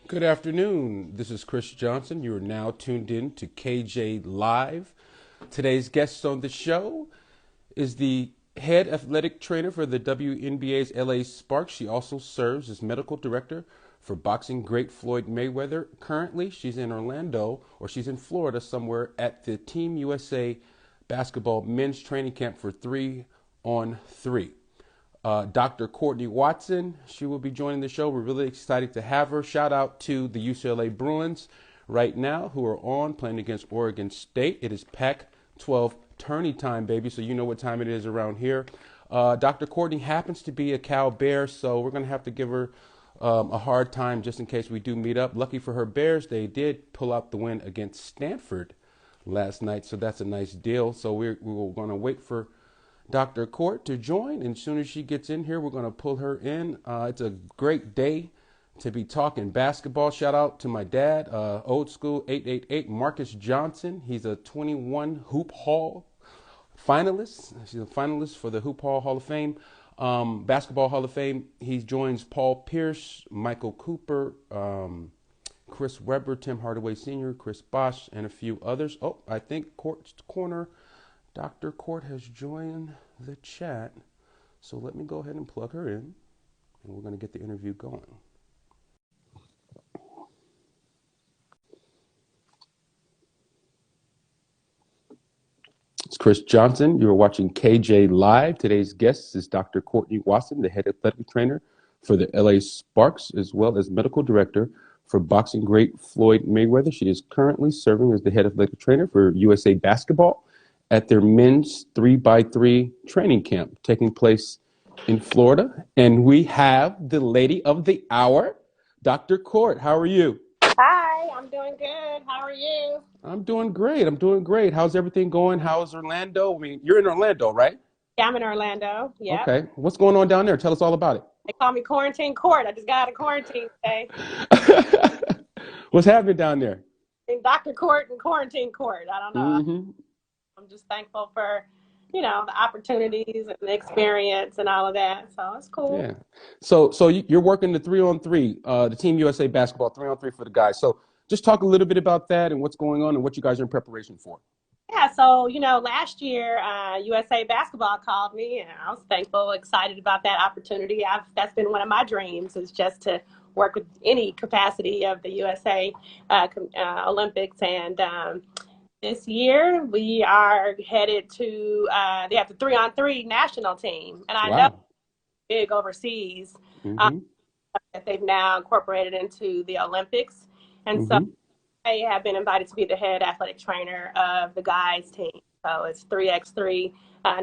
Good afternoon. This is Chris Johnson. You are now tuned in to KJ Live. Today's guest on the show is the head athletic trainer for the WNBA's LA Sparks. She also serves as medical director for boxing great Floyd Mayweather. Currently, she's in Orlando, or she's in Florida somewhere, at the Team USA basketball men's training camp for 3-on-3. Dr. Courtney Watson, she will be joining the show. We're really excited to have her. Shout out to the UCLA Bruins right now who are on playing against Oregon State. It is Pac-12 tourney time, baby, so you know what time it is around here. Dr. Courtney happens to be a Cal Bear, so we're going to have to give her a hard time just in case we do meet up. Lucky for her Bears, they did pull out the win against Stanford last night, so that's a nice deal. So we're going to wait for Dr. Court to join, and as soon as she gets in here, we're going to pull her in. It's a great day to be talking basketball. Shout out to my dad, old school 888 Marcus Johnson. He's a 21 Hoop Hall finalist. She's a finalist for the Hoop Hall of Fame, Basketball Hall of Fame. He joins Paul Pierce, Michael Cooper, Chris Webber, Tim Hardaway Sr., Chris Bosh, and a few others. Oh, I think Court's Corner. Dr. Court has joined the chat, so let me go ahead and plug her in, and we're going to get the interview going. It's Chris Johnson. You're watching KJ Live. Today's guest is Dr. Courtney Watson, the head athletic trainer for the LA Sparks, as well as medical director for boxing great Floyd Mayweather. She is currently serving as the head athletic trainer for USA Basketball at their men's 3x3 training camp taking place in Florida. And we have the lady of the hour, Dr. Court. How are you? Hi, I'm doing good. How are you? I'm doing great. I'm doing great. How's everything going? How's Orlando? I mean, you're in Orlando, right? Yeah, I'm in Orlando. Yep. Okay. What's going on down there? Tell us all about They call me Quarantine Court. I just got out of quarantine today. it. What's happening down there? And Dr. Court and Quarantine Court. I don't know. Mm-hmm. I'm just thankful for, the opportunities and the experience and all of that. So it's cool. Yeah. So you're working the 3-on-3, the Team USA basketball 3-on-3 for the guys. So just talk a little bit about that and what's going on and what you guys are in preparation for. Yeah, so last year USA Basketball called me, and I was thankful, excited about that opportunity. That's been one of my dreams, is just to work with any capacity of the USA Olympics. And this year we are headed to they have the 3-on-3 national team, and I know Wow. big overseas uh, Mm-hmm. that they've now incorporated into the Olympics, and so Mm-hmm. I have been invited to be the head athletic trainer of the guys team. So it's 3x3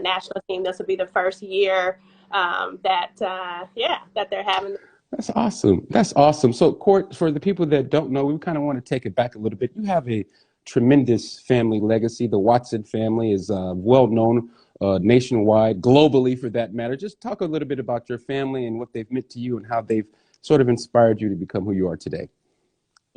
national team. This will be the first year that they're having. That's awesome. That's awesome. So, Court, for the people that don't know, we kind of want to take it back a little bit. You have a tremendous family legacy. The Watson family is well known nationwide, globally for that matter. Just talk a little bit about your family and what they've meant to you and how they've sort of inspired you to become who you are today.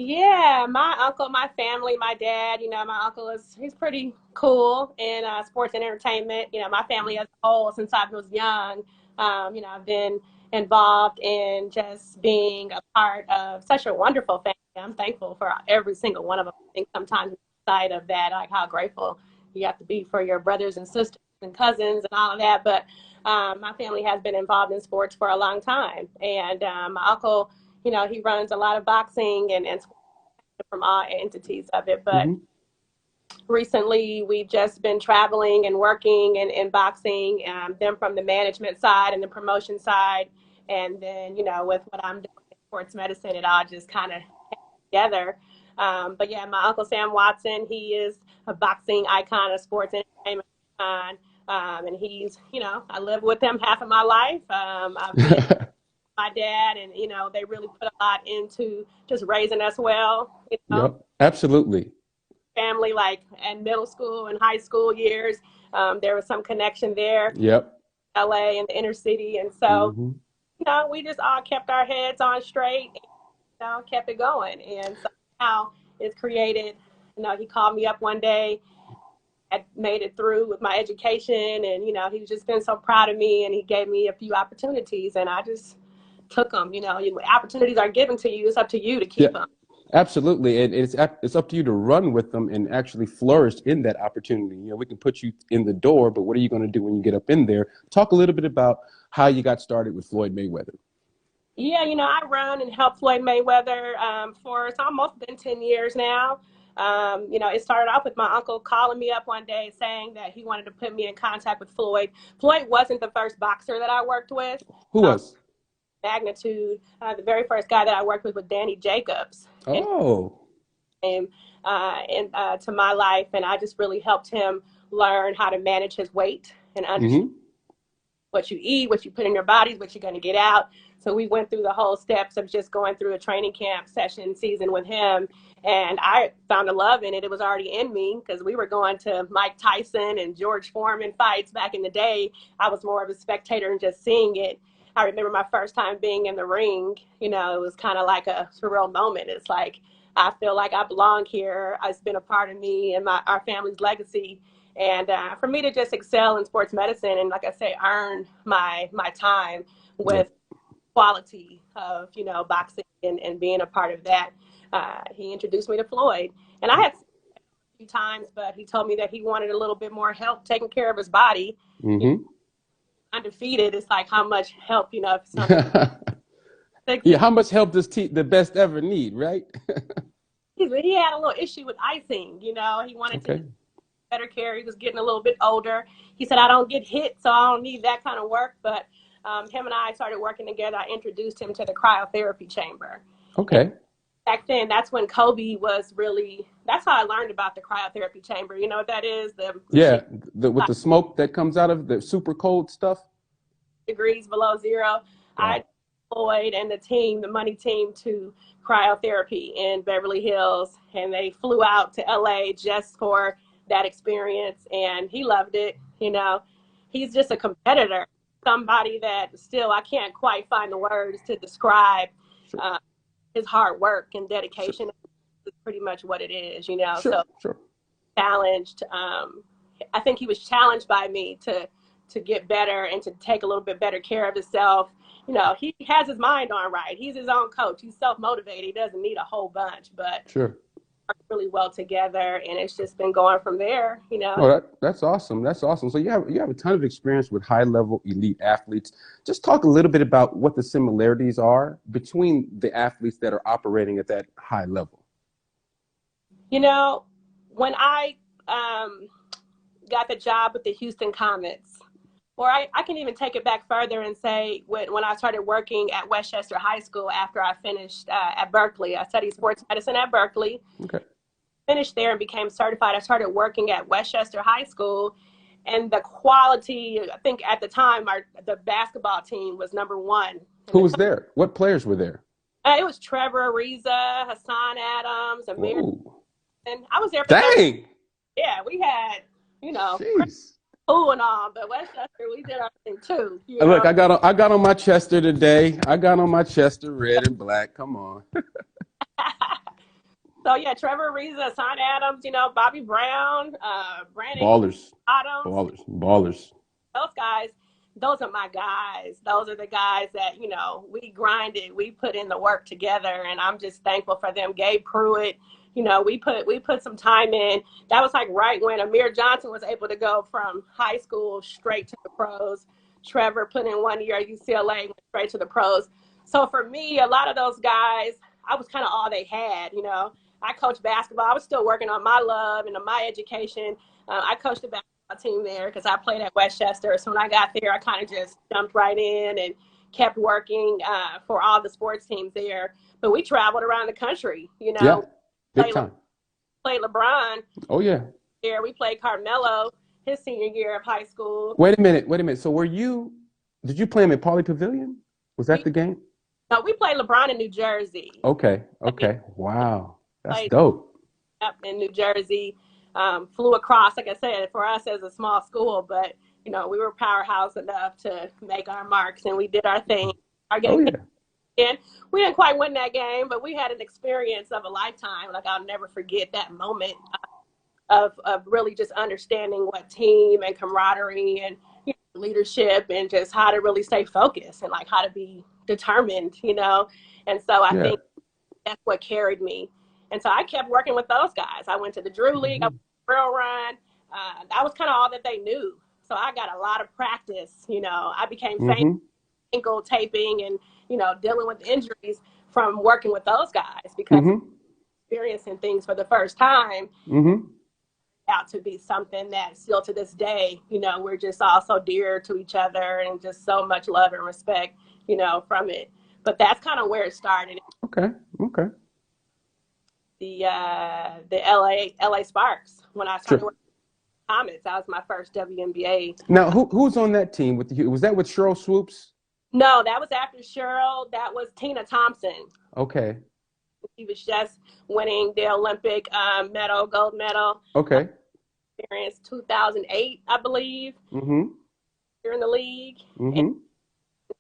Yeah, my uncle, my family, my dad, my uncle he's pretty cool in sports and entertainment. My family as a whole, since I was young, I've been involved in just being a part of such a wonderful family. I'm thankful for every single one of them. I think sometimes side of that, like how grateful you have to be for your brothers and sisters and cousins and all of that. But my family has been involved in sports for a long time. And my uncle, he runs a lot of boxing and from all entities of it. But Mm-hmm. recently, we've just been traveling and working in boxing, them from the management side and the promotion side. And then, with what I'm doing in sports medicine, it all just kind of came together. But yeah, my uncle Sam Watson, he is a boxing icon, a sports entertainment icon. And he's, I lived with him half of my life. I've been my dad, and they really put a lot into just raising us well, Yep. Absolutely. family, like in middle school and high school years. There was some connection there, Yep. LA and the inner city, and so Mm-hmm. we just all kept our heads on straight, and, kept it going. And somehow it's created. He called me up one day. I made it through with my education, and he's just been so proud of me, and he gave me a few opportunities, and I just took them. Opportunities are given to you. It's up to you to Yeah, keep them. absolutely. And it's up to you to run with them and actually flourish in that opportunity. We can put you in the door, but what are you going to do when you get up in there? Talk a little bit about how you got started with Floyd Mayweather. Yeah, I run and help Floyd Mayweather for it's almost been 10 years now. It started off with my uncle calling me up one day saying that he wanted to put me in contact with Floyd. Floyd wasn't the first boxer that I worked with. Who was? Magnitude. The very first guy that I worked with was Danny Jacobs. And Oh, he came to my life, and I just really helped him learn how to manage his weight and understand mm-hmm. what you eat, what you put in your bodies, what you're going to get out. So we went through the whole steps of just going through a training camp session season with him. And I found a love in it. It was already in me because we were going to Mike Tyson and George Foreman fights back in the day. I was more of a spectator and just seeing it. I remember my first time being in the ring. It was kind of like a surreal moment. It's like, I feel like I belong here. It's been a part of me and our family's legacy. And for me to just excel in sports medicine and, like I say, earn my time with Yep. quality of, boxing and being a part of that, he introduced me to Floyd. And I had seen him a few times, but he told me that he wanted a little bit more help taking care of his body. Mm-hmm. Undefeated, it's like how much help, if something. Yeah, how much help does the best ever need, right? He had a little issue with icing. He wanted to Okay. better care. He was getting a little bit older. He said, I don't get hit, so I don't need that kind of work. But him and I started working together. I introduced him to the cryotherapy chamber. And Okay. back then, that's when Kobe was that's how I learned about the cryotherapy chamber. You know what that is? The Yeah, machine with the smoke that comes out of the super cold stuff. degrees below zero. I Wow. Floyd and the money team, to cryotherapy in Beverly Hills, and they flew out to LA just for that experience, and he loved it. He's just a competitor, somebody that still I can't quite find the words to describe Sure. uh, his hard work and Sure. dedication. Is pretty much what it is. Sure. So Sure. challenged. I think he was challenged by me to get better and to take a little bit better care of himself. He has his mind on right. He's his own coach. He's self-motivated. He doesn't need a whole bunch, but Sure. work really well together, and it's just been going from there. Oh, that's awesome. That's awesome. So you have a ton of experience with high level elite athletes. Just talk a little bit about what the similarities are between the athletes that are operating at that high level. When I got the job with the Houston Comets, or I can even take it back further and say when I started working at Westchester High School after I finished at Berkeley. I studied sports medicine at Berkeley, Okay. finished there and became certified. I started working at Westchester High School, and the quality, I think at the time, the basketball team was number one. Who was there? What players were there? It was Trevor Ariza, Hassan Adams, Amir. Whoa. And I was there for 30. Dang. Yeah, we had, Jeez. pool and all, but Westchester, we did our thing too. Look, I got on my Chester today. I got on my Chester red and black. Come on. So yeah, Trevor Ariza, Hassan Adams, Bobby Brown, Brandon Ballers. Adams, Ballers. those guys. Those are my guys. Those are the guys that, we grinded, we put in the work together, and I'm just thankful for them. Gabe Pruitt, we put some time in. That was like right when Amir Johnson was able to go from high school straight to the pros. Trevor put in 1 year at UCLA, went straight to the pros. So for me, a lot of those guys, I was kind of all they had. I coached basketball. I was still working on my love and on my education. I coached the basketball team there because I played at Westchester. So when I got there, I kind of just jumped right in and kept working for all the sports teams there. But we traveled around the country, Yeah. Big time. Played LeBron. Oh yeah. There, we played Carmelo his senior year of high school. Wait a minute. So did you play him at Pauley Pavilion? Was that the game? No, we played LeBron in New Jersey. Okay. Wow. That's Played dope. in New Jersey. Flew across, like I said, for us as a small school, but we were powerhouse enough to make our marks, and we did our thing. Our Oh game, yeah. and we didn't quite win that game, but we had an experience of a lifetime. Like I'll never forget that moment of really just understanding what team and camaraderie and leadership and just how to really stay focused and like how to be determined, and so I Yeah. think that's what carried me. And so I kept working with those guys. I went to the Drew League, I Hmm. went to the Trail Run. That was kind of all that they knew. So I got a lot of practice. I became famous Hmm. ankle taping and dealing with injuries from working with those guys because Hmm. experiencing things for the first time Hmm. out to be something that still to this day, we're just all so dear to each other and just so much love and respect, from it. But that's kind of where it started. Okay. Okay. The LA Sparks when I started Sure. working with Comets. That was my first WNBA. Now, who's on that team with you? Was that with Cheryl Swoops? No, that was after Cheryl. That was Tina Thompson. Okay. She was just winning the Olympic gold medal. Okay. Experience 2008, I believe, Mm-hmm. here in the league. And Mm-hmm.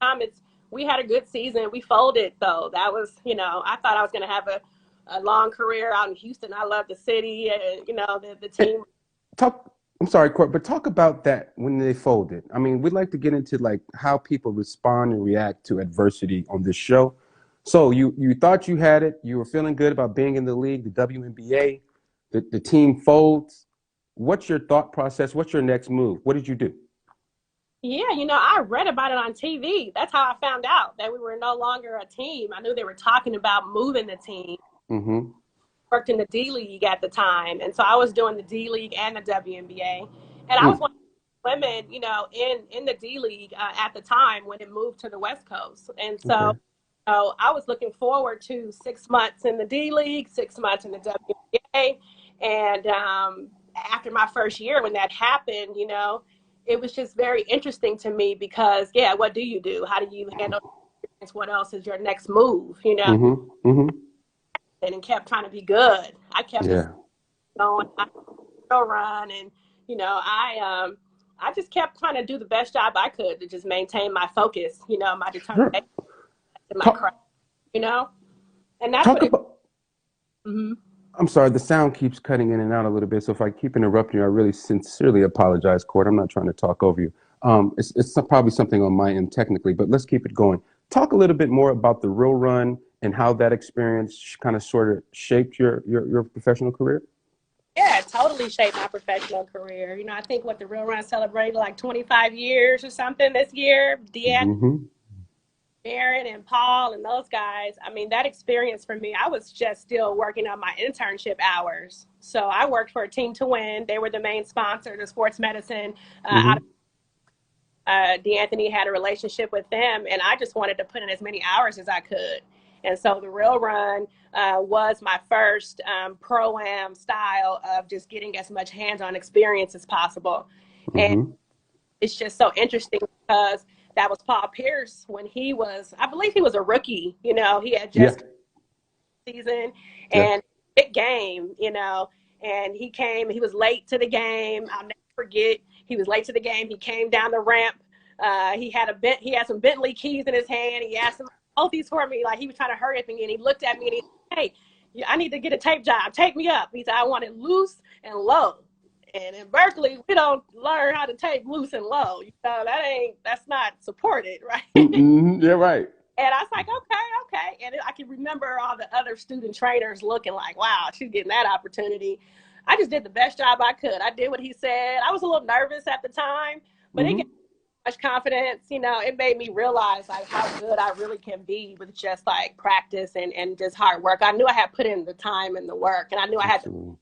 Comets, we had a good season. We folded though. That was, I thought I was going to have a long career out in Houston. I love the city, and the team. Talk. I'm sorry, Court, but talk about that when they folded. I mean, we'd like to get into like how people respond and react to adversity on this show. So you thought you had it. You were feeling good about being in the league, the WNBA. The team folds. What's your thought process? What's your next move? What did you do? Yeah, I read about it on TV. That's how I found out that we were no longer a team. I knew they were talking about moving the team. Mm-hmm. Worked in the D League at the time, and so I was doing the D League and the WNBA, and I was Mm. one of the women, in the D League at the time when it moved to the West Coast, and so. Okay. So I was looking forward to 6 months in the D League, 6 months in the WNBA, and after my first year when that happened, it was just very interesting to me because, yeah, what do you do? How do you handle this? What else is your next move? Mm-hmm. Mm-hmm. And kept trying to be good. I kept this Yeah. going. I run, and I just kept trying to do the best job I could to just maintain my focus. My Sure. determination, and my craft. Talk And that's talk what it. about Mhm. I'm sorry, the sound keeps cutting in and out a little bit. So if I keep interrupting you, I really sincerely apologize, Court. I'm not trying to talk over you. It's probably something on my end technically, but let's keep it going. Talk a little bit more about the Real Run and how that experience kind of sort of shaped your professional career. Yeah, it totally shaped my professional career. I think what the Real Run celebrated like 25 years or something this year. Deanne, Mm-hmm. Aaron, and Paul, and those guys. I mean, that experience for me, I was just still working on my internship hours. So I worked for a Team to Win. They were the main sponsor, the sports medicine out of Mm-hmm. D'Anthony had a relationship with them, and I just wanted to put in as many hours as I could. And so the Real Run was my first pro-am style of just getting as much hands-on experience as possible. And Mm-hmm. it's just so interesting because that was Paul Pierce when I believe he was a rookie. He had Yeah. just season Yeah. and big game, and he was late to the game. I'll never forget. He was late to the game. He came down the ramp. He had some Bentley keys in his hand. He asked him, hold these for me. Like he was trying to hurry up, and he looked at me and he said, hey, I need to get a tape job. Take me up. He said, I want it loose and low. And in Berkeley, we don't learn how to tape loose and low. That's not supported, right? Mm-hmm. Yeah. Right. And I was like, okay. And I can remember all the other student trainers looking like, wow, she's getting that opportunity. I just did the best job I could. I did what he said. I was a little nervous at the time, but it gave Mm-hmm. me much confidence. It made me realize like how good I really can be with just like practice and just hard work. I knew I had put in the time and the work, and I knew I had to. Absolutely.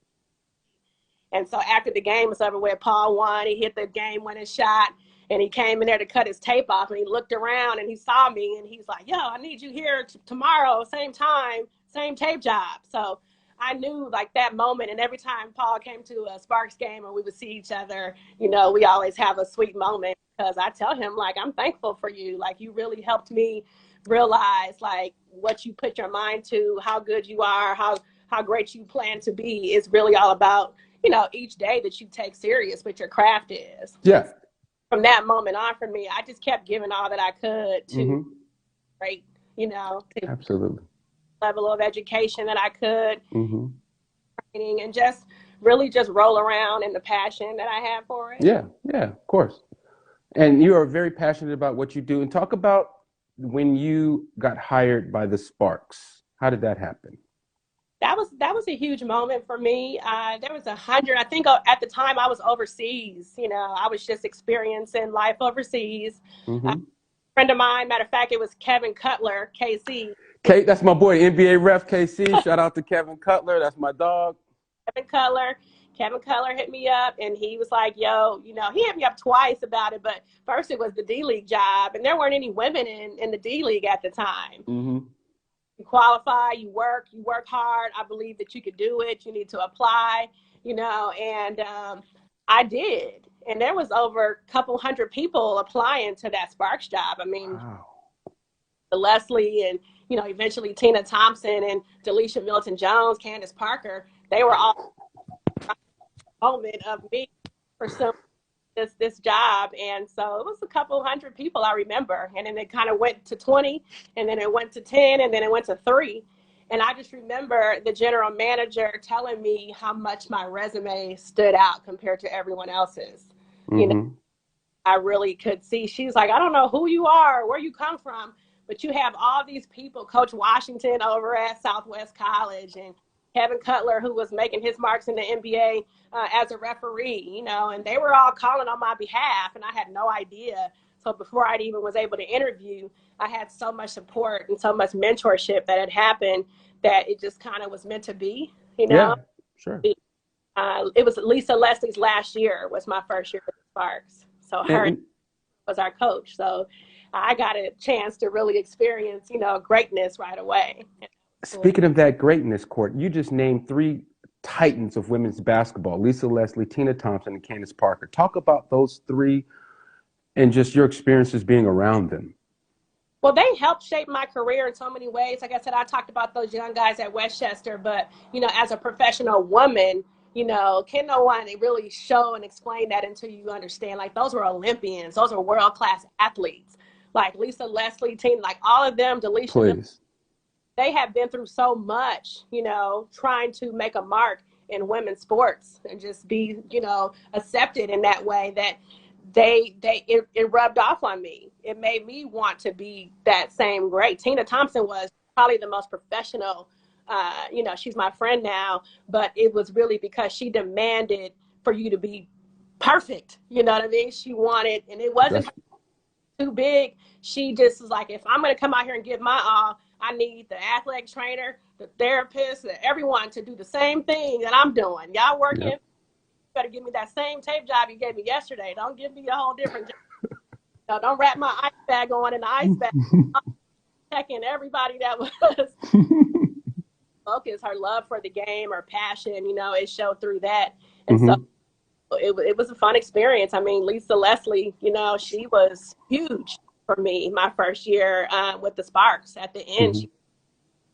And so after the game was over with, Paul won. He hit the game-winning shot, and he came in there to cut his tape off. And he looked around and he saw me, and he's like, "Yo, I need you here tomorrow, same time, same tape job." So I knew like that moment. And every time Paul came to a Sparks game or we would see each other, we always have a sweet moment because I tell him like, "I'm thankful for you. Like you really helped me realize like what you put your mind to, how good you are, how great you plan to be is really all about." Each day that you take serious what your craft is. And Yeah. from that moment on for me, I just kept giving all that I could to Mm-hmm. great, to Absolutely. level of education that I could, Mm-hmm. and just really just roll around in the passion that I have for it. Yeah. Yeah. Of course. And you are very passionate about what you do. And talk about when you got hired by the Sparks? How did that happen? That was a huge moment for me. There was 100. I think at the time I was overseas. I was just experiencing life overseas. A Mm-hmm. friend of mine, matter of fact, it was Kevin Cutler, KC. Kate, that's my boy, NBA ref KC. Shout out to Kevin Cutler. That's my dog. Kevin Cutler. Kevin Cutler hit me up and he was like, yo, he hit me up twice about it, but first it was the D League job and there weren't any women in the D League at the time. Mm-hmm. You qualify, you work hard. I believe that you could do it. You need to apply, and I did. And there was over a couple hundred people applying to that Sparks job. I mean, Wow. the Leslie and, eventually Tina Thompson and Delisha Milton-Jones, Candace Parker, they were all moment of me pursuing this job. And so it was a couple hundred people I remember. And then it kind of went to 20 and then it went to 10 and then it went to 3. And I just remember the general manager telling me how much my resume stood out compared to everyone else's. Mm-hmm. I really could see. She's like, I don't know who you are, where you come from, but you have all these people, Coach Washington over at Southwest College and Kevin Cutler, who was making his marks in the NBA as a referee, and they were all calling on my behalf, and I had no idea. So before I even was able to interview, I had so much support and so much mentorship that had happened that it just kind of was meant to be, Yeah, sure. It was Lisa Leslie's last year was my first year with the Sparks. So her was our coach. So I got a chance to really experience, greatness right away. Speaking of that greatness, Court, you just named 3 titans of women's basketball: Lisa Leslie, Tina Thompson, and Candace Parker. Talk about those 3 and just your experiences being around them. Well, they helped shape my career in so many ways. Like I said, I talked about those young guys at Westchester, but, as a professional woman, can no one really show and explain that until you understand, like, those were Olympians. Those are world-class athletes. Like Lisa Leslie, Tina, like all of them, Delisha. Please. They have been through so much, trying to make a mark in women's sports and just be, accepted in that way that it rubbed off on me. It made me want to be that same great. Tina Thompson was probably the most professional, she's my friend now, but it was really because she demanded for you to be perfect. You know what I mean? She wanted, and it wasn't too big. She just was like, if I'm going to come out here and give my all, I need the athletic trainer, the therapist, everyone to do the same thing that I'm doing. Y'all working. Yep. You better give me that same tape job you gave me yesterday. Don't give me a whole different job. No, don't wrap my ice bag on in the ice bag. I'm checking everybody that was focused. Her love for the game, her passion, it showed through that. And so it was a fun experience. I mean, Lisa Leslie, she was huge for me my first year with the Sparks. At the end,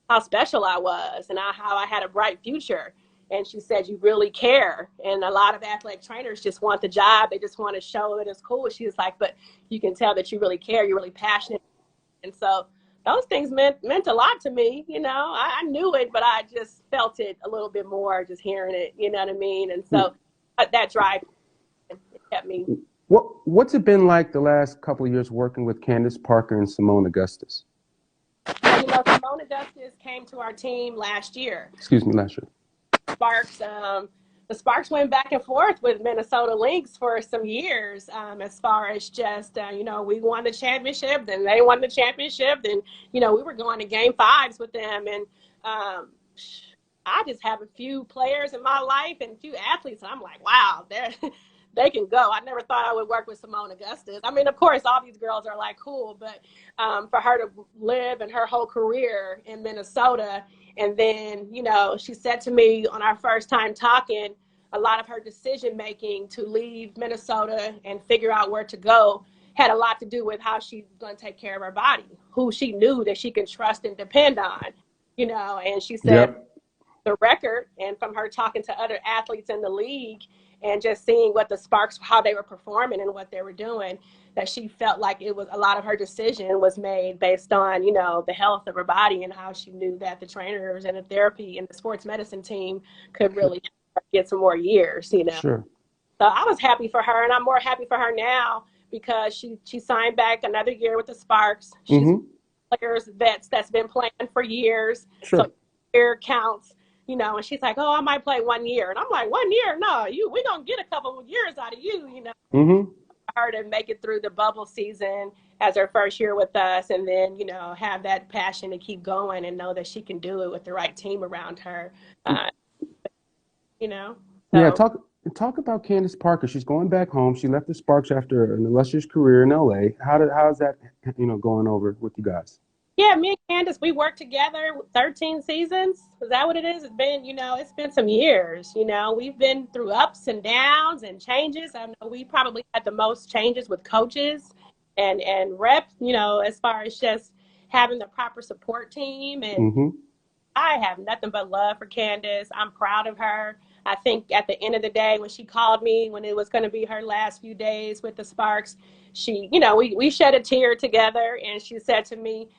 how special I was and how I had a bright future. And she said, you really care. And a lot of athletic trainers just want the job. They just want to show it as cool. She was like, but you can tell that you really care. You're really passionate. And so those things meant a lot to me. I knew it, but I just felt it a little bit more just hearing it. You know what I mean? And so that drive kept me. What's it been like the last couple of years working with Candace Parker and Seimone Augustus? Seimone Augustus came to our team last year. Last year. Sparks, the Sparks went back and forth with Minnesota Lynx for some years as far as just, we won the championship, then they won the championship, then, we were going to game 5s with them. And I just have a few players in my life and a few athletes, and I'm like, wow, they can go. I never thought I would work with Seimone Augustus. I mean, of course, all these girls are like cool, but for her to live and her whole career in Minnesota, and then, she said to me on our first time talking, a lot of her decision making to leave Minnesota and figure out where to go had a lot to do with how she's going to take care of her body, who she knew that she can trust and depend on, and she said the record, and from her talking to other athletes in the league and just seeing what the Sparks, how they were performing and what they were doing, that she felt like it was a lot of her decision was made based on, the health of her body and how she knew that the trainers and the therapy and the sports medicine team could really get some more years, Sure. So I was happy for her, and I'm more happy for her now because she signed back another year with the Sparks. She's players that's been playing for years. So Sure. year counts, and she's like, oh, I might play 1 year. And I'm like, 1 year? No, we're going to get a couple of years out of you. Mm-hmm. Her to make it through the bubble season as her first year with us, and then have that passion to keep going and know that she can do it with the right team around her. uh, you know Yeah, so talk about Candace Parker. She's going back home. She left the Sparks after an illustrious career in LA. How's that going over with you guys? yeah, me and Candace, we worked together 13 seasons. Is that what it is? It's been some years. We've been through ups and downs and changes. I know we probably had the most changes with coaches and reps, as far as just having the proper support team. And Mm-hmm. I have nothing but love for Candace. I'm proud of her. I think at the end of the day, when she called me, when it was going to be her last few days with the Sparks, we shed a tear together, and she said to me,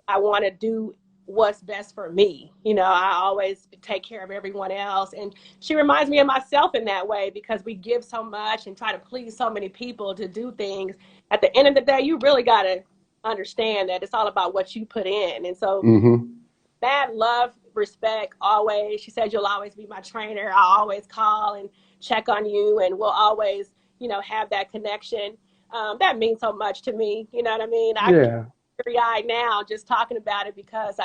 I want to do what's best for me. I always take care of everyone else. And she reminds me of myself in that way, because we give so much and try to please so many people to do things. At the end of the day, you really got to understand that it's all about what you put in. And so Mm-hmm. mad love, respect, always. She said, you'll always be my trainer. I'll always call and check on you, and we'll always, have that connection. That means so much to me. You know what I mean? I get Yeah. teary-eyed now just talking about it, because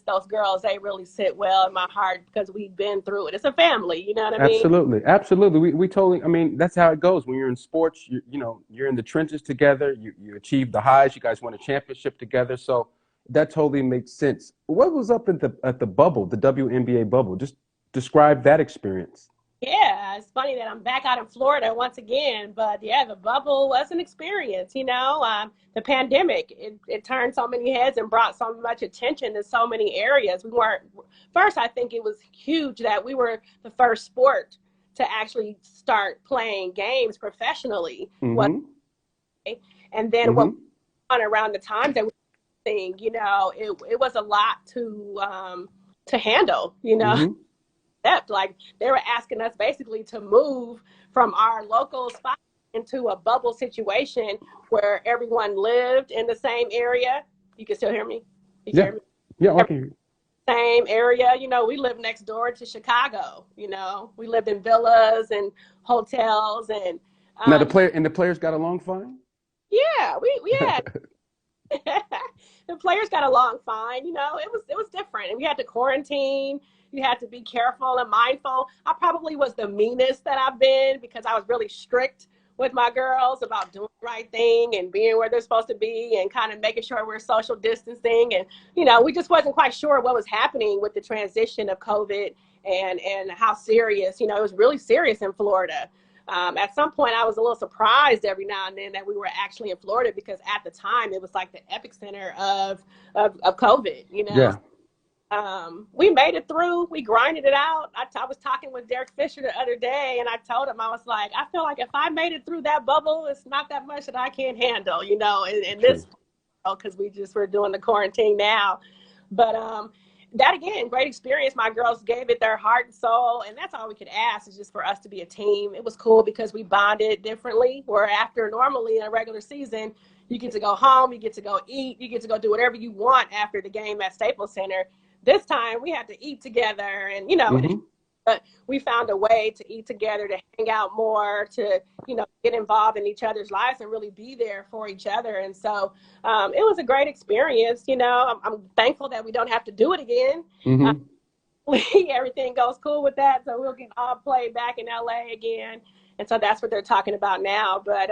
those girls, they really sit well in my heart, because we've been through it. It's a family. You know what I mean? Absolutely, absolutely. We totally. I mean, that's how it goes when you're in sports. You're in the trenches together. You achieve the highs. You guys won a championship together. So that totally makes sense. What was up at the bubble, the WNBA bubble? Just describe that experience. Yeah, it's funny that I'm back out in Florida once again, but yeah, the bubble was an experience. The pandemic, it turned so many heads and brought so much attention to so many areas. We weren't, first, I think it was huge that we were the first sport to actually start playing games professionally. Mm-hmm. And then what Mm-hmm. on around the times that we were seeing, it was a lot to handle, Mm-hmm. Like, they were asking us basically to move from our local spot into a bubble situation where everyone lived in the same area. You can still hear me? You can Yeah. hear me? Yeah. Okay. Same area. We live next door to Chicago. We lived in villas and hotels, and Now um, the players got along fine. yeah, we had the players got along fine. It was different, and we had to quarantine. You had to be careful and mindful. I probably was the meanest that I've been, because I was really strict with my girls about doing the right thing and being where they're supposed to be, and kind of making sure we're social distancing. And we just wasn't quite sure what was happening with the transition of COVID, and how serious. It was really serious in Florida. At some point, I was a little surprised every now and then that we were actually in Florida, because at the time it was like the epicenter of COVID. Yeah. We made it through. We grinded it out. I was talking with Derek Fisher the other day, and I told him, I was like, I feel like if I made it through that bubble, it's not that much that I can't handle, in True. this, because we're doing the quarantine now. But that, again, great experience. My girls gave it their heart and soul, and that's all we could ask, is just for us to be a team. It was cool because we bonded differently. Where after, normally in a regular season, you get to go home, you get to go eat, you get to go do whatever you want after the game at Staples Center. This time we had to eat together, and Mm-hmm. but we found a way to eat together, to hang out more, to get involved in each other's lives and really be there for each other. And so it was a great experience. I'm thankful that we don't have to do it again. uh, Mm-hmm. Everything goes cool with that, so we'll get all play back in LA again. And so that's what they're talking about now. But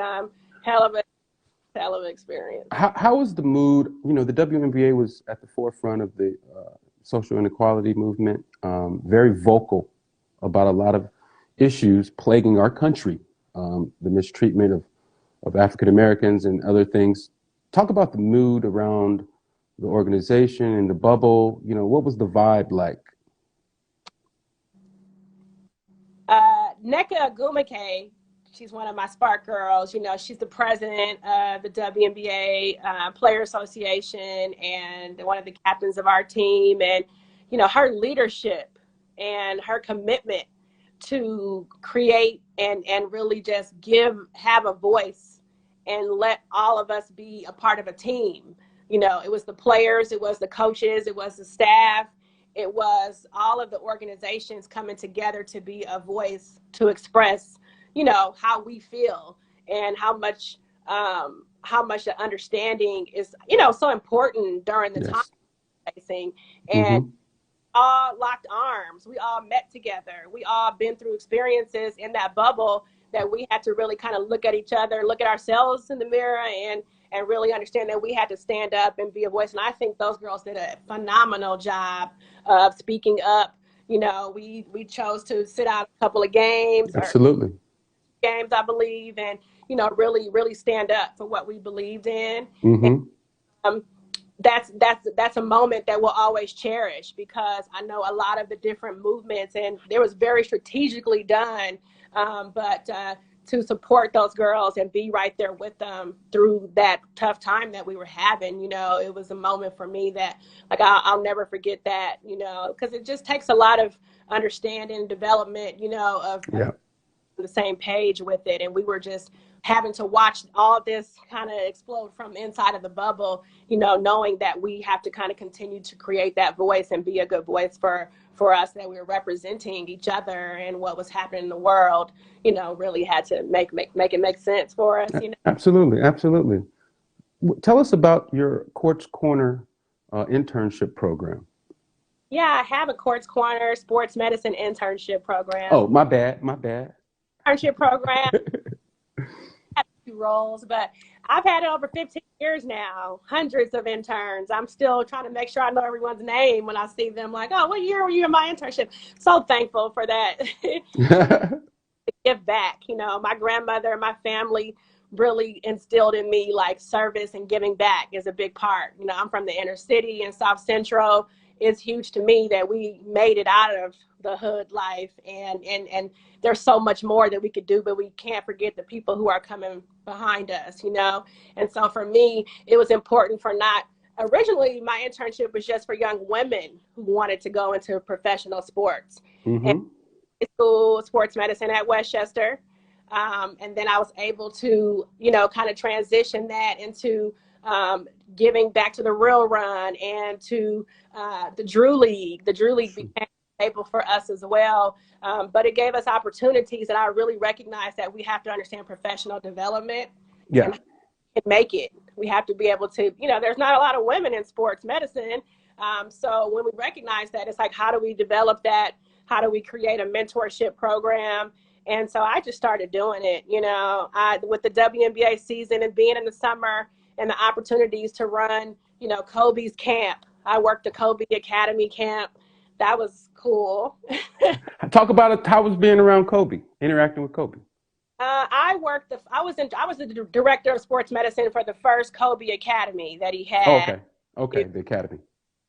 hell of an experience. How was the mood? The WNBA was at the forefront of the social inequality movement, very vocal about a lot of issues plaguing our country, the mistreatment of African Americans and other things. Talk about the mood around the organization and the bubble. What was the vibe like? Nneka Ogwumike, she's one of my Spark girls. She's the president of the WNBA Player Association, and one of the captains of our team. And her leadership and her commitment to create and really just have a voice and let all of us be a part of a team. You know, it was the players, it was the coaches, it was the staff, it was all of the organizations coming together to be a voice to express, you know, how we feel and how much the understanding is, you know, so important during the time Yes. facing. And Mm-hmm. all locked arms. We all met together. We all been through experiences in that bubble that we had to really kind of look at each other, look at ourselves in the mirror, and really understand that we had to stand up and be a voice. And I think those girls did a phenomenal job of speaking up. You know, we chose to sit out a couple of games or Absolutely. games, I believe, and you know, really stand up for what we believed in. And, Mm-hmm. um, that's a moment that we'll always cherish because I know a lot of the different movements and there was very strategically done, but to support those girls and be right there with them through that tough time that we were having, you know, it was a moment for me that like I'll never forget that, you know, because it just takes a lot of understanding and development, you know, of Yeah. the same page with it. And we were just having to watch all this kind of explode from inside of the bubble, you know, knowing that we have to kind of continue to create that voice and be a good voice for us, that we were representing each other and what was happening in the world, you know, really had to make it make sense for us, you know. Absolutely. Absolutely. Tell us about your Courts Corner internship program. Yeah, I have a Courts Corner sports medicine internship program. Oh, my bad. My bad. Internship program roles, but I've had it over 15 years now, hundreds of interns. I'm still trying to make sure I know everyone's name when I see them, like, oh, what year were you in my internship? So thankful for that. Give back. You know, my grandmother and my family really instilled in me like service and giving back is a big part. You know, I'm from the inner city and South Central. It's huge to me that we made it out of the hood life, and there's so much more that we could do, but we can't forget the people who are coming behind us, you know. And so for me, it was important for not originally my internship was just for young women who wanted to go into professional sports. And Mm-hmm. school sports medicine at Westchester. And then I was able to, you know, kind of transition that into giving back to the Real Run and to the Drew League. The Drew League became able for us as well. But it gave us opportunities, and I really recognize that we have to understand professional development Yeah. and how we can make it. We have to be able to, you know, there's not a lot of women in sports medicine. So when we recognize that, it's like, how do we develop that? How do we create a mentorship program? And so I just started doing it, you know, with the WNBA season and being in the summer and the opportunities to run, you know, Kobe's camp. I worked the Kobe Academy camp. That was cool. Talk about it. How was being around Kobe, interacting with Kobe? I was the director of sports medicine for the first Kobe Academy that he Oh, had. okay. Okay. The academy.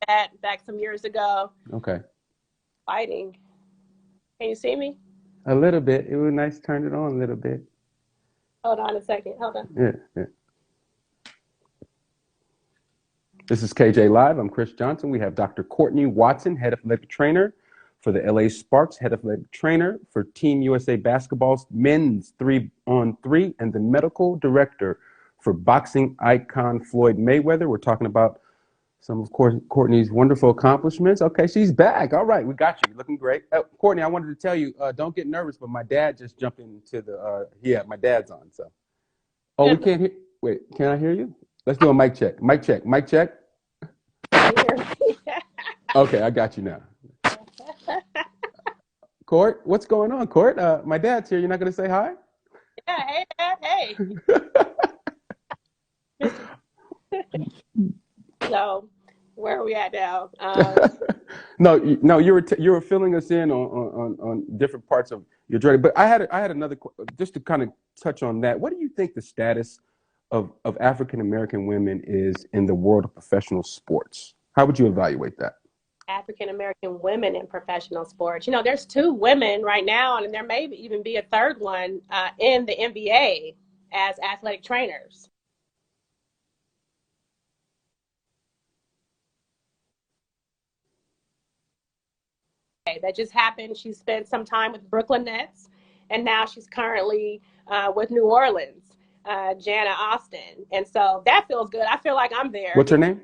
That back some years ago. Okay. Fighting. Can you see me? A little bit. It was nice. Turn it on a little bit. Hold on a second. Hold on. Yeah. Yeah. This is KJ Live. I'm Chris Johnson. We have Dr. Courtney Watson, head athletic trainer for the LA Sparks, head athletic trainer for Team USA Basketball's men's 3-on-3, and the medical director for boxing icon Floyd Mayweather. We're talking about some of Courtney's wonderful accomplishments. Okay, she's back. All right, we got you. You're looking great. Courtney, I wanted to tell you, don't get nervous, but my dad just jumped into the, my dad's on, so. Oh, we can't hear, wait, can I hear you? Let's do a mic check. Mic check. Mic check. Okay, I got you now. Court, what's going on, Court? My dad's here. You're not going to say hi? Yeah, hey, Dad, hey. So, where are we at now? No, you were filling us in on different parts of your journey. But I had another just to kind of touch on that. What do you think the status of African American women is in the world of professional sports? How would you evaluate that? African American women in professional sports. You know, there's two women right now, and there may even be a third one in the NBA as athletic trainers. Okay, that just happened. She spent some time with Brooklyn Nets, and now she's currently with New Orleans. Jana Austin. And so that feels good. I feel like I'm there. What's her name?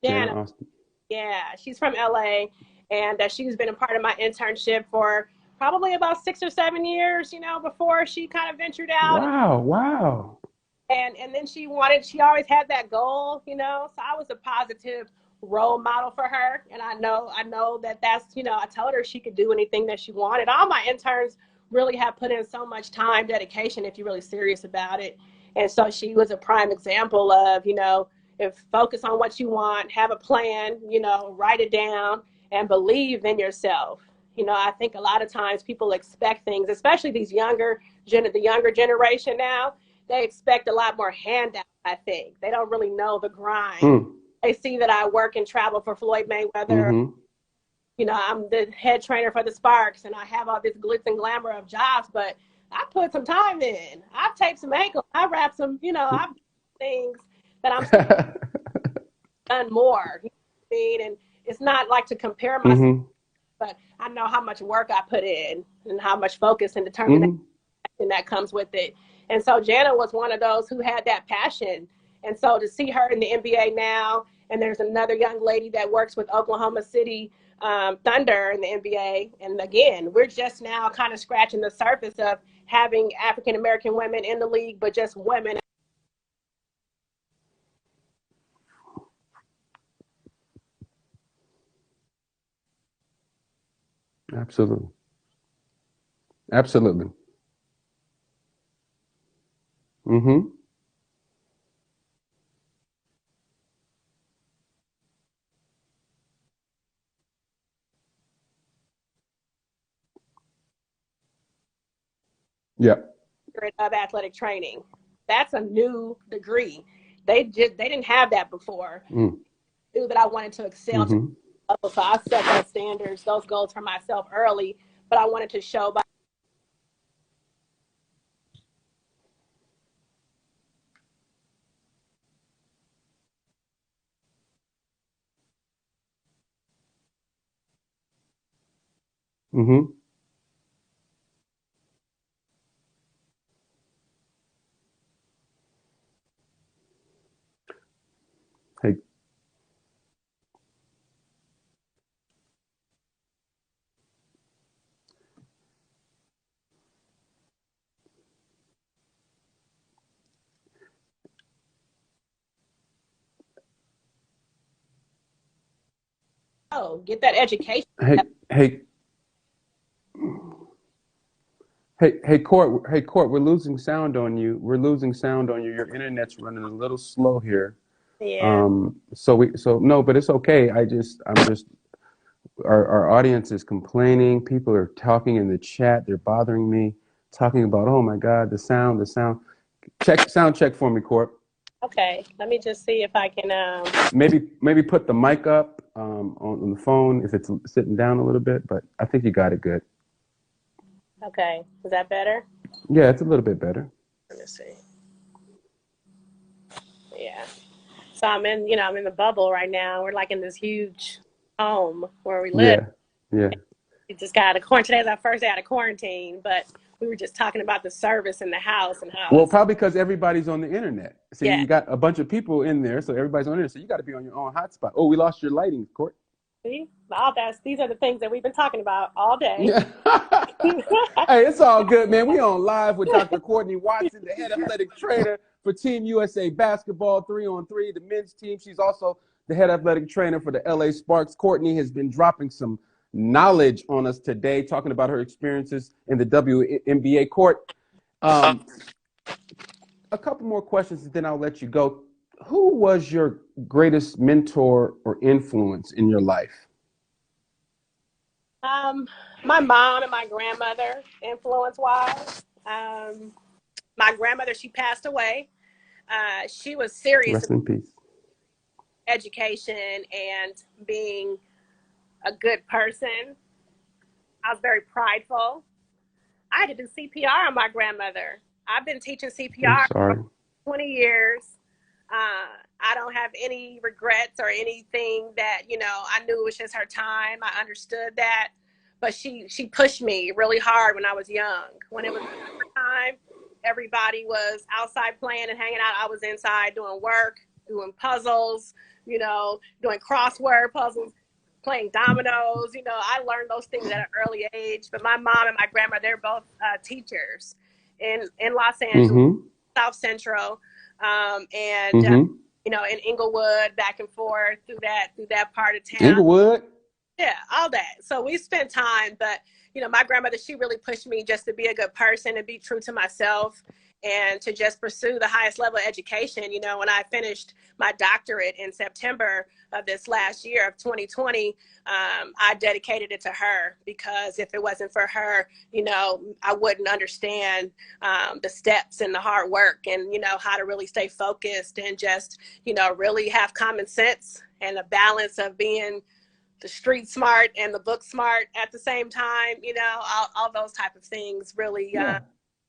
Jana Jana, Austin. yeah, she's from LA, and she's been a part of my internship for probably about 6 or 7 years, before she kind of ventured out. Wow, wow. And then she always had that goal. So I was a positive role model for her. And I know that's, I told her she could do anything that she wanted. All my interns really have put in so much time, dedication, if you're really serious about it. And so she was a prime example of, if focus on what you want, have a plan, write it down and believe in yourself. I think a lot of times people expect things, especially the younger generation now. They expect a lot more handouts, I think. They don't really know the grind. They see that I work and travel for Floyd Mayweather. Mm-hmm. I'm the head trainer for the Sparks, and I have all this glitz and glamour of jobs, but I put some time in. I've taped some ankles. I wrapped some, I've done things that I'm done more. You know what I mean? And it's not like to compare myself, Mm-hmm. but I know how much work I put in and how much focus and determination that comes with it. And so Jana was one of those who had that passion. And so to see her in the NBA now, and there's another young lady that works with Oklahoma City Thunder in the NBA. And again, we're just now kind of scratching the surface of having African American women in the league, but just women. Absolutely. Absolutely. Mm-hmm. Yeah. Of athletic training. That's a new degree. They didn't have that before. Mm. Knew that I wanted to excel to Mm-hmm. level, so I set those standards, those goals for myself early. But I wanted to show by. Mm-hmm. Hey, Get that education. hey, hey, Court, we're losing sound on you. We're losing sound on you. Your internet's running a little slow here. Yeah. So no, but it's okay. I'm just, our audience is complaining. People are talking in the chat. They're bothering me, talking about, oh my God, the sound. Sound check for me, Court. Okay. Let me just see if I can. Maybe put the mic up on the phone if it's sitting down a little bit, but I think you got it good. Okay. Is that better? Yeah, it's a little bit better. Let me see. Yeah. So I'm in the bubble right now. We're like in this huge home where we live. Yeah, yeah. We just got out of quarantine. Today's our first day out of quarantine, but we were just talking about the service in the house and how Well, it's, probably because everybody's on the internet. See, yeah. you got a bunch of people in there, so everybody's on the internet. So you got to be on your own hotspot. Oh, we lost your lighting, Court. See, these are the things that we've been talking about all day. Yeah. Hey, it's all good, man. We on live with Dr. Courtney Watson, the head athletic trainer for Team USA basketball 3-on-3, the men's team. She's also the head athletic trainer for the LA Sparks. Courtney has been dropping some knowledge on us today, talking about her experiences in the WNBA court. A couple more questions, and then I'll let you go. Who was your greatest mentor or influence in your life? My mom and my grandmother, influence-wise. My grandmother, she passed away. She was serious Rest about in peace. education and being a good person. I was very prideful. I had to do CPR on my grandmother. I've been teaching I'm CPR for sorry. 20 years. I don't have any regrets or anything that, I knew it was just her time. I understood that. But she pushed me really hard when I was young. When it was her time everybody was outside playing and hanging out, I was inside doing work, doing puzzles, doing crossword puzzles, playing dominoes. I learned those things at an early age. But my mom and my grandma, they're both teachers in Los Angeles, Mm-hmm. South Central, and Mm-hmm. in Inglewood, back and forth through that part of town. Inglewood. Yeah, all that. So we spent time, but my grandmother, she really pushed me just to be a good person and be true to myself and to just pursue the highest level of education. When I finished my doctorate in September of this last year of 2020, I dedicated it to her, because if it wasn't for her, I wouldn't understand the steps and the hard work and, how to really stay focused and just, really have common sense and a balance of being the street smart and the book smart at the same time. All those type of things really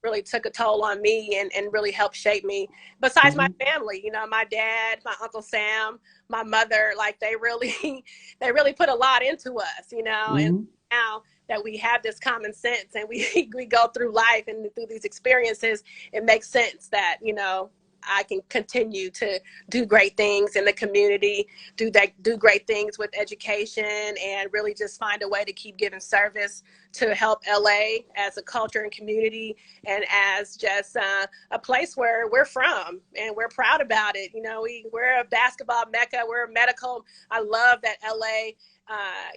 really took a toll on me and really helped shape me. Besides my family, my dad, my Uncle Sam, my mother, like they really they really put a lot into us, and now that we have this common sense and we go through life and through these experiences, it makes sense that I can continue to do great things in the community, do great things with education, and really just find a way to keep giving service to help LA as a culture and community, and as just a place where we're from and we're proud about it. We're a basketball mecca. We're medical. I love that LA,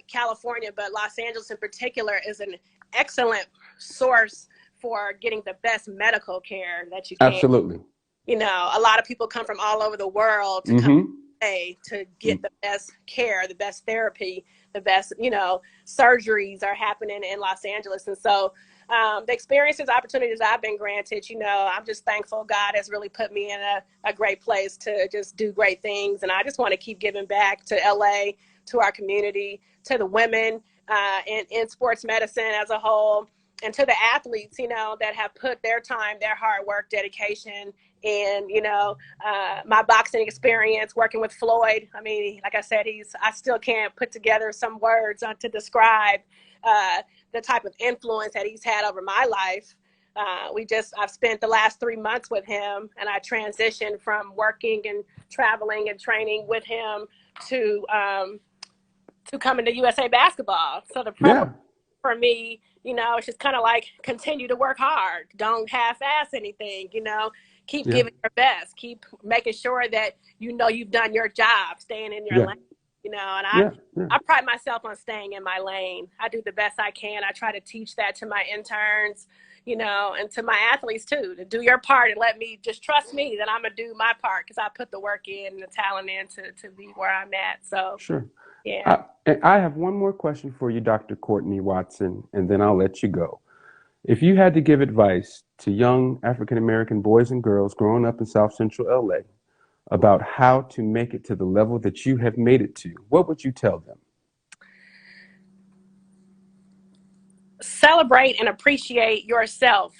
California, but Los Angeles in particular is an excellent source for getting the best medical care that you can. Absolutely. A lot of people come from all over the world to come to get the best care, the best therapy, the best, surgeries are happening in Los Angeles. And so the experiences, opportunities I've been granted, I'm just thankful God has really put me in a great place to just do great things. And I just want to keep giving back to LA, to our community, to the women in sports medicine as a whole, and to the athletes, that have put their time, their hard work, dedication, and, my boxing experience working with Floyd. I mean, like I said, I still can't put together some words to describe the type of influence that he's had over my life. I've spent the last 3 months with him, and I transitioned from working and traveling and training with him to coming to USA Basketball. So the problem for me, it's just kind of like continue to work hard. Don't half-ass anything, keep giving your best. Keep making sure that you've done your job, staying in your lane, and I pride myself on staying in my lane. I do the best I can. I try to teach that to my interns, and to my athletes too, to do your part and let me just trust me that I'm going to do my part, because I put the work in and the talent in to be where I'm at. So, sure. Yeah. I have one more question for you, Dr. Courtney Watson, and then I'll let you go. If you had to give advice to young African-American boys and girls growing up in South Central LA about how to make it to the level that you have made it to, what would you tell them? Celebrate and appreciate yourself.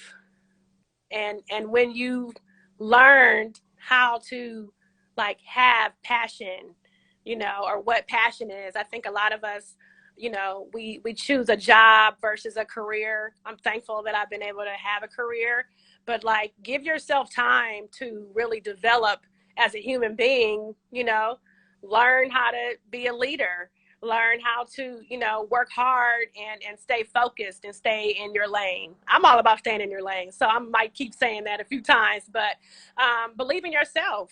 And when you learned how to have passion, or what passion is. I think a lot of us, we choose a job versus a career. I'm thankful that I've been able to have a career, but give yourself time to really develop as a human being, learn how to be a leader, learn how to, work hard and stay focused and stay in your lane. I'm all about staying in your lane. So I might keep saying that a few times, but believe in yourself,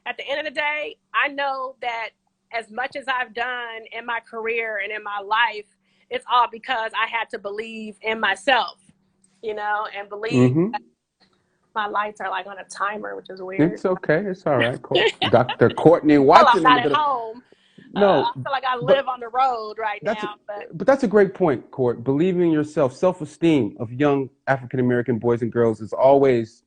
At the end of the day, I know that as much as I've done in my career and in my life, it's all because I had to believe in myself, and believe. My lights are on a timer, which is weird. It's okay. It's all right. Dr. Courtney Watson. I'm not at home. No, I feel like I live on the road right now. But that's a great point, Court. Believing in yourself, self-esteem of young African-American boys and girls is always,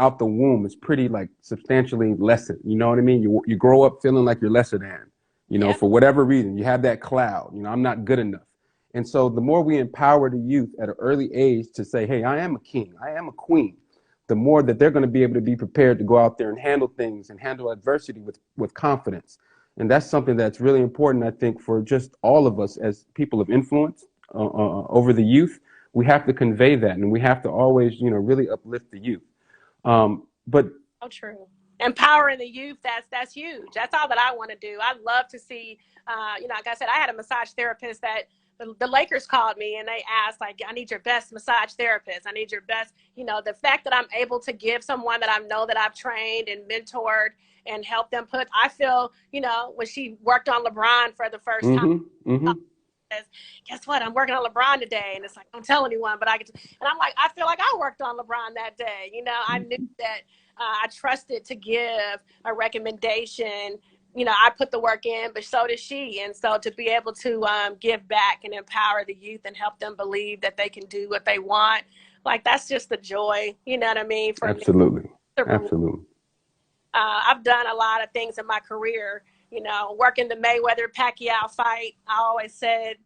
out the womb. It's pretty substantially lessened. You know what I mean? You grow up feeling like you're lesser than, for whatever reason. You have that cloud, I'm not good enough. And so the more we empower the youth at an early age to say, hey, I am a king, I am a queen, the more that they're going to be able to be prepared to go out there and handle things and handle adversity with confidence. And that's something that's really important, I think, for just all of us as people of influence over the youth, we have to convey that, and we have to always, really uplift the youth. But So true. Empowering the youth, that's huge. That's all that I want to do. I'd love to see, like I said, I had a massage therapist that the Lakers called me and they asked, like, I need your best massage therapist. I need your best, the fact that I'm able to give someone that I know that I've trained and mentored and help them I feel, when she worked on LeBron for the first time, says, guess what? I'm working on LeBron today. And it's like, don't tell anyone, but and I'm like, I feel like I worked on LeBron that day. I knew that I trusted to give a recommendation. I put the work in, but so did she. And so to be able to give back and empower the youth and help them believe that they can do what they want, like, that's just the joy, you know what I mean? For absolutely. me. Absolutely. I've done a lot of things in my career, working the Mayweather Pacquiao fight. I always said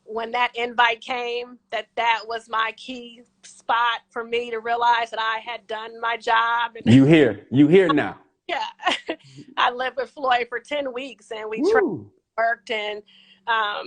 when that invite came that was my key spot for me to realize that I had done my job. And you here now. Yeah. I lived with Floyd for 10 weeks and we worked, and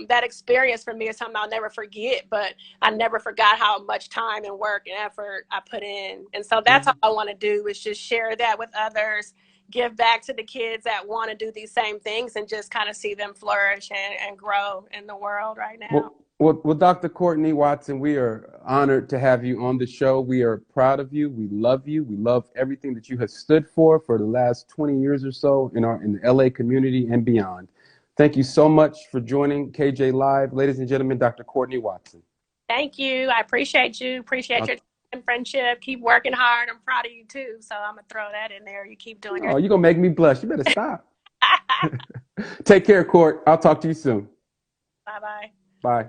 that experience for me is something I'll never forget, but I never forgot how much time and work and effort I put in. And so that's all I want to do, is just share that with others, give back to the kids that want to do these same things, and just kind of see them flourish and grow in the world right now. Well, Dr. Courtney Watson, we are honored to have you on the show. We are proud of you. We love you. We love everything that you have stood for the last 20 years or so in the LA community and beyond. Thank you so much for joining KJ Live. Ladies and gentlemen, Dr. Courtney Watson. Thank you. I appreciate you. Appreciate your time and friendship. Keep working hard. I'm proud of you too. So I'm going to throw that in there. You keep doing your... Oh, you're going to make me blush. You better stop. Take care, Court. I'll talk to you soon. Bye-bye. Bye.